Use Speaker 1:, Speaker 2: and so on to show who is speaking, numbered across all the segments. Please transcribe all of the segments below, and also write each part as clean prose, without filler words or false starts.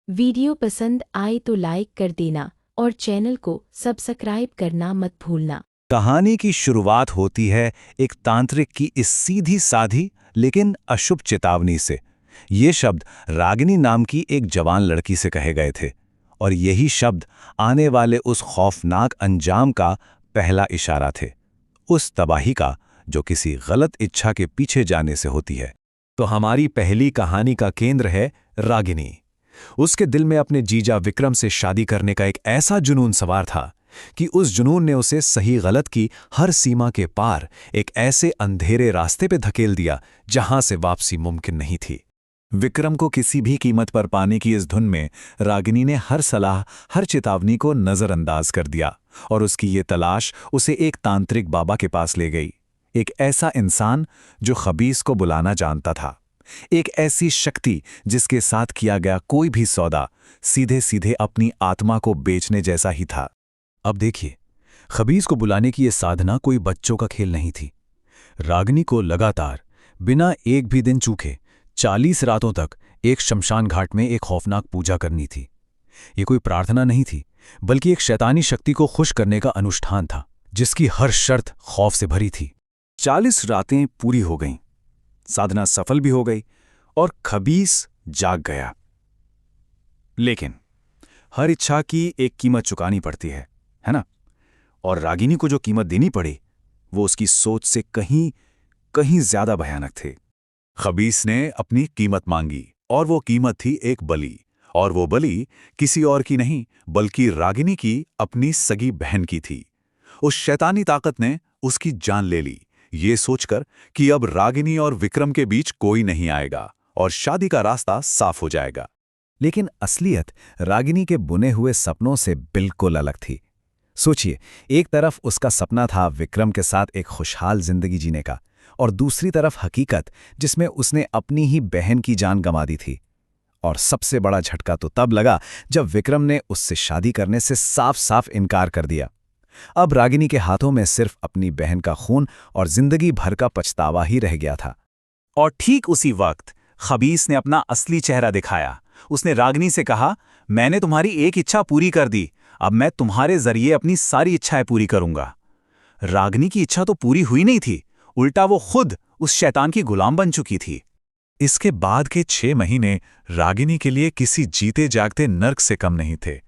Speaker 1: Video पसंद आए तो लाइक कर देना और चैनल को सब्सक्राइब करना मत भूलना।
Speaker 2: कहानी की शुरुआत होती है एक तांत्रिक की इस सीधी साधी लेकिन अशुभ चेतावनी से। ये शब्द रागिनी नाम की एक जवान लड़की से कहे गए थे और यही शब्द आने वाले उस खौफनाक अंजाम का पहला इशारा थे, उस तबाही का जो किसी गलत इच्छा के पीछे जाने से होती है। तो हमारी पहली कहानी का केंद्र है रागिनी। उसके दिल में अपने जीजा विक्रम से शादी करने का एक ऐसा जुनून सवार था कि उस जुनून ने उसे सही गलत की हर सीमा के पार एक ऐसे अंधेरे रास्ते पे धकेल दिया जहां से वापसी मुमकिन नहीं थी। विक्रम को किसी भी कीमत पर पाने की इस धुन में रागिनी ने हर सलाह, हर चेतावनी को नजरअंदाज कर दिया और उसकी ये तलाश उसे एक तांत्रिक बाबा के पास ले गई। एक ऐसा इंसान जो खबीस को बुलाना जानता था, एक ऐसी शक्ति जिसके साथ किया गया कोई भी सौदा सीधे सीधे अपनी आत्मा को बेचने जैसा ही था। अब देखिए, खबीस को बुलाने की यह साधना कोई बच्चों का खेल नहीं थी। रागिनी को लगातार बिना एक भी दिन चूके 40 रातों तक एक शमशान घाट में एक खौफनाक पूजा करनी थी। ये कोई प्रार्थना नहीं थी, बल्कि एक शैतानी शक्ति को खुश करने का अनुष्ठान था, जिसकी हर शर्त खौफ से भरी थी। 40 रातें पूरी हो गईं, साधना सफल भी हो गई और खबीस जाग गया। लेकिन हर इच्छा की एक कीमत चुकानी पड़ती है ना? और रागिनी को जो कीमत देनी पड़ी वो उसकी सोच से कहीं कहीं ज्यादा भयानक थी। खबीस ने अपनी कीमत मांगी और वो कीमत थी एक बलि, और वो बलि किसी और की नहीं बल्कि रागिनी की अपनी सगी बहन की थी। उस शैतानी ताकत ने उसकी जान ले ली, ये सोचकर कि अब रागिनी और विक्रम के बीच कोई नहीं आएगा और शादी का रास्ता साफ हो जाएगा। लेकिन असलियत रागिनी के बुने हुए सपनों से बिल्कुल अलग थी। सोचिए, एक तरफ उसका सपना था विक्रम के साथ एक खुशहाल जिंदगी जीने का, और दूसरी तरफ हकीकत जिसमें उसने अपनी ही बहन की जान गंवा दी थी। और सबसे बड़ा झटका तो तब लगा जब विक्रम ने उससे शादी करने से साफ साफ इनकार कर दिया। अब रागिनी के हाथों में सिर्फ अपनी बहन का खून और जिंदगी भर का पछतावा ही रह गया था। और ठीक उसी वक्त खबीस ने अपना असली चेहरा दिखाया। उसने रागिनी से कहा, मैंने तुम्हारी एक इच्छा पूरी कर दी, अब मैं तुम्हारे जरिए अपनी सारी इच्छाएं पूरी करूंगा। रागिनी की इच्छा तो पूरी हुई नहीं थी, उल्टा वो खुद उस शैतान की गुलाम बन चुकी थी। इसके बाद के 6 महीने रागिनी के लिए किसी जीते जागते नर्क से कम नहीं थे।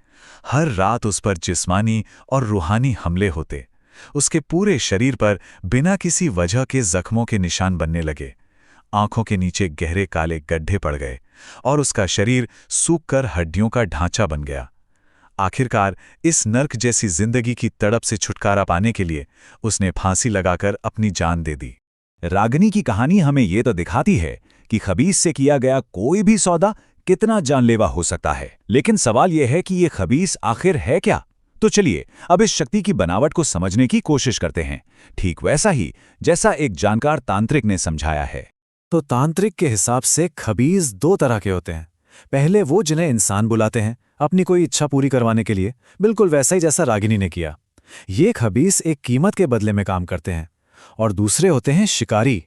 Speaker 2: हर रात उस पर जिस्मानी और रूहानी हमले होते। उसके पूरे शरीर पर बिना किसी वजह के जख्मों के निशान बनने लगे। आंखों के नीचे गहरे काले गड्ढे पड़ गए और उसका शरीर सूखकर हड्डियों का ढांचा बन गया। आखिरकार इस नर्क जैसी जिंदगी की तड़प से छुटकारा पाने के लिए उसने फांसी लगाकर अपनी जान दे दी। रागिनी की कहानी हमें ये तो दिखाती है कि खबीस से किया गया कोई भी सौदा कितना जानलेवा हो सकता है, लेकिन सवाल यह है कि ये खबीस आखिर है क्या? तो चलिए अब इस शक्ति की बनावट को समझने की कोशिश करते हैं, ठीक वैसा ही जैसा एक जानकार तांत्रिक ने समझाया है। तो तांत्रिक के हिसाब से खबीस 2 तरह के होते हैं। पहले वो जिन्हें इंसान बुलाते हैं अपनी कोई इच्छा पूरी करवाने के लिए, बिल्कुल वैसा ही जैसा रागिनी ने किया। ये खबीस एक कीमत के बदले में काम करते हैं। और दूसरे होते हैं शिकारी।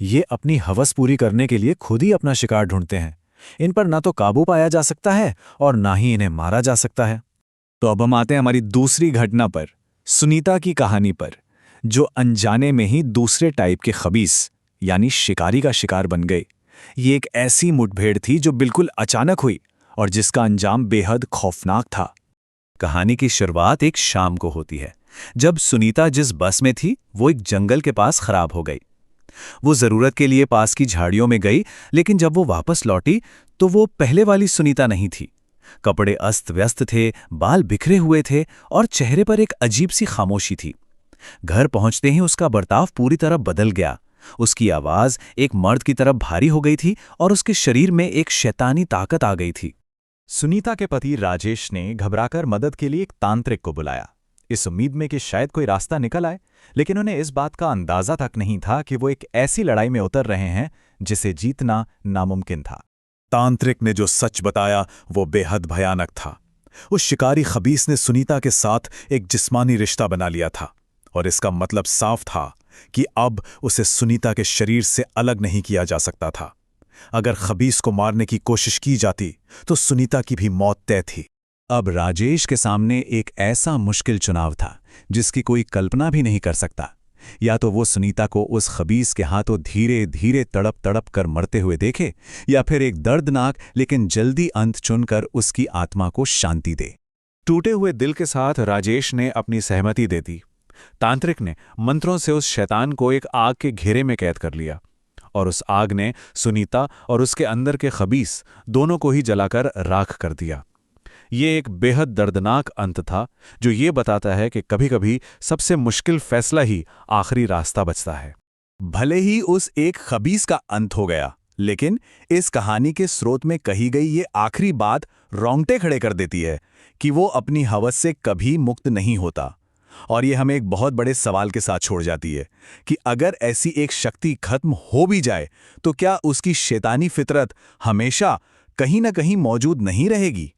Speaker 2: ये अपनी हवस पूरी करने के लिए खुद ही अपना शिकार ढूंढते हैं। इन पर ना तो काबू पाया जा सकता है और ना ही इन्हें मारा जा सकता है। तो अब हम आते हैं हमारी दूसरी घटना पर, सुनीता की कहानी पर, जो अनजाने में ही दूसरे टाइप के खबीस यानी शिकारी का शिकार बन गए। ये एक ऐसी मुठभेड़ थी जो बिल्कुल अचानक हुई और जिसका अंजाम बेहद खौफनाक था। कहानी की शुरुआत एक शाम को होती है, जब सुनीता जिस बस में थी वो एक जंगल के पास खराब हो गई। वो जरूरत के लिए पास की झाड़ियों में गई, लेकिन जब वो वापस लौटी तो वो पहले वाली सुनीता नहीं थी। कपड़े अस्त व्यस्त थे, बाल बिखरे हुए थे और चेहरे पर एक अजीब सी खामोशी थी। घर पहुंचते ही उसका बर्ताव पूरी तरह बदल गया। उसकी आवाज एक मर्द की तरह भारी हो गई थी और उसके शरीर में एक शैतानी ताकत आ गई थी। सुनीता के पति राजेश ने घबराकर मदद के लिए एक तांत्रिक को बुलाया, इस उम्मीद में कि शायद कोई रास्ता निकल आए, लेकिन उन्हें इस बात का अंदाजा तक नहीं था कि वो एक ऐसी लड़ाई में उतर रहे हैं जिसे जीतना नामुमकिन था। तांत्रिक ने जो सच बताया वो बेहद भयानक था। उस शिकारी खबीस ने सुनीता के साथ एक जिस्मानी रिश्ता बना लिया था और इसका मतलब साफ था कि अब उसे सुनीता के शरीर से अलग नहीं किया जा सकता था।
Speaker 3: अगर खबीस को मारने की कोशिश की जाती तो सुनीता की भी मौत तय थी।
Speaker 2: अब राजेश के सामने एक ऐसा मुश्किल चुनाव था जिसकी कोई कल्पना भी नहीं कर सकता। या तो वो सुनीता को उस खबीस के हाथों धीरे धीरे तड़प तड़प कर मरते हुए देखे, या फिर एक दर्दनाक लेकिन जल्दी अंत चुनकर उसकी आत्मा को शांति दे।
Speaker 3: टूटे हुए दिल के साथ राजेश ने अपनी सहमति दे दी। तांत्रिक ने मंत्रों से उस शैतान को एक आग के घेरे में कैद कर लिया और उस आग ने सुनीता और उसके अंदर के खबीस दोनों को ही जलाकर राख कर दिया। ये एक बेहद दर्दनाक अंत था जो ये बताता है कि कभी-कभी सबसे मुश्किल फैसला ही आखिरी रास्ता बचता है।
Speaker 2: भले ही उस एक खबीस का अंत हो गया, लेकिन इस कहानी के स्रोत में कही गई ये आखिरी बात रोंगटे खड़े कर देती है कि वो अपनी हवस से कभी मुक्त नहीं होता। और ये हमें एक बहुत बड़े सवाल के साथ छोड़ जाती है कि अगर ऐसी एक शक्ति खत्म हो भी जाए तो क्या उसकी शैतानी फितरत हमेशा कहीं ना कहीं मौजूद नहीं रहेगी।